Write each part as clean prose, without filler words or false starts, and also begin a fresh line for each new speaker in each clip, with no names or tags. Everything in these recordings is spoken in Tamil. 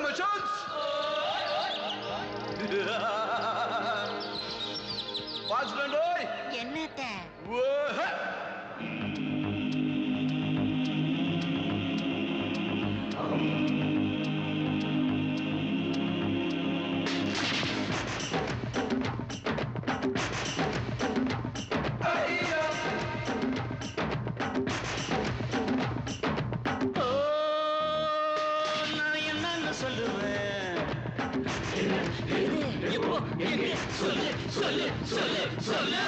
மச்சான்ஸ். பாஸ்டர்
என்னத்த
சொல்லு சொல்லு சொல்லு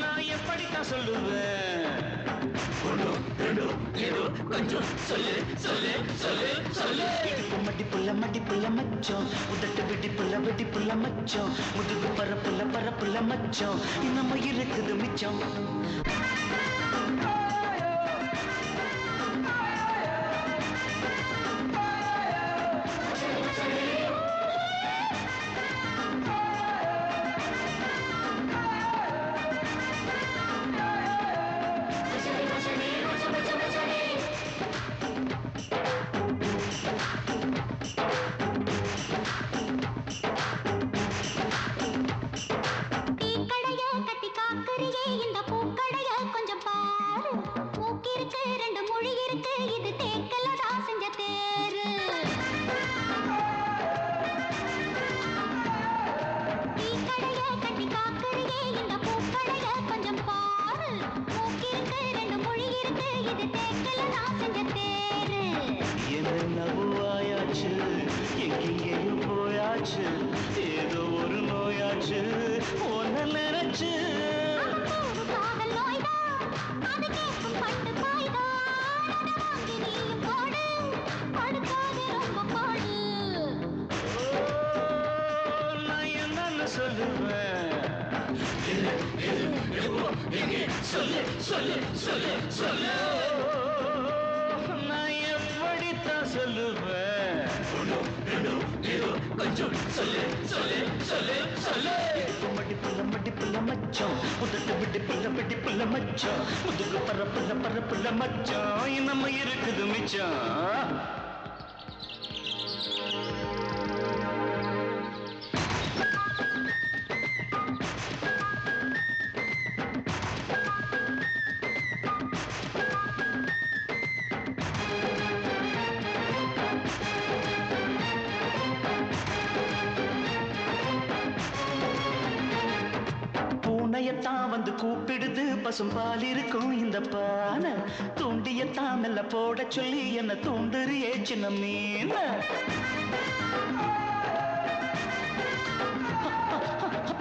நான் எப்படித்தான் சொல்லுவேன் கொஞ்சம் சொல்லு சொல்லு சொல்லு சொல்லு
மடிப்புள்ள மச்சம் உதட்டு வெடிப்புள்ள மச்சம் முதுகு பரப்புள்ள மச்சம் நம்ம இருக்குது மிச்சம் ஏதோ ஒரு நோயாச்சு ஒன்ன நினைச்சு நான் என்னன்னு சொல்லுவேன்
சொல்லு சொல்லு சொல்லு சொல்லு
நான் எப்படித்தான் சொல்லுவேன்
கொஞ்சம் சொல்லு சொல்லு சொல்லு சொல்லு
மடிப்புள்ள மச்சம் உதட்டு வெடிப்புள்ள மச்சம் முதுகு பரப்புள்ள மச்சம் நம்ம இருக்குது மிச்சம் பூனையத்தான் வந்து கூப்பிடுது பசும் பால் இருக்கும் இந்த பானை தூண்டியத்தான் மெல்ல போட சொல்லி என்ன தூண்டுறியே சின்ன மீன்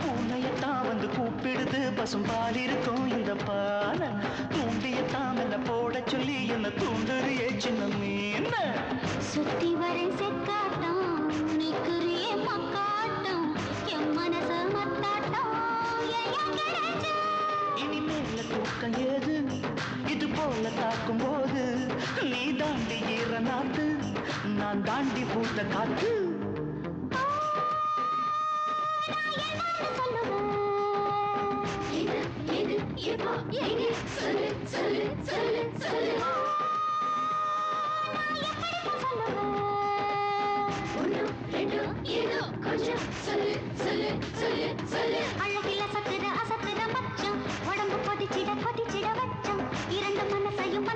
பூனையத்தான் வந்து கூப்பிடுது பசும் பால் இருக்கும் இந்த பானை தூண்டியத்தான் மெல்ல போட சொல்லி என்ன தூண்டுறியே சின்ன மீன்
சுத்தி வரை செக்காட்டம் நிக்கிறியே மக்காட்டம் என் மனச மத்தாட்டம்
இனிமேல தூக்கம் ஏது இது போல தாக்கும் போது நீ தாண்டி ஈர நாத்து நான் தாண்டி பூத்த காத்து
சொல்லு சொல்லு சொல்லு சொல்லு அழகில அசத்துற மச்சம் உடம்பு கொதிச்சிட வச்சம் இரண்டு மனசையும்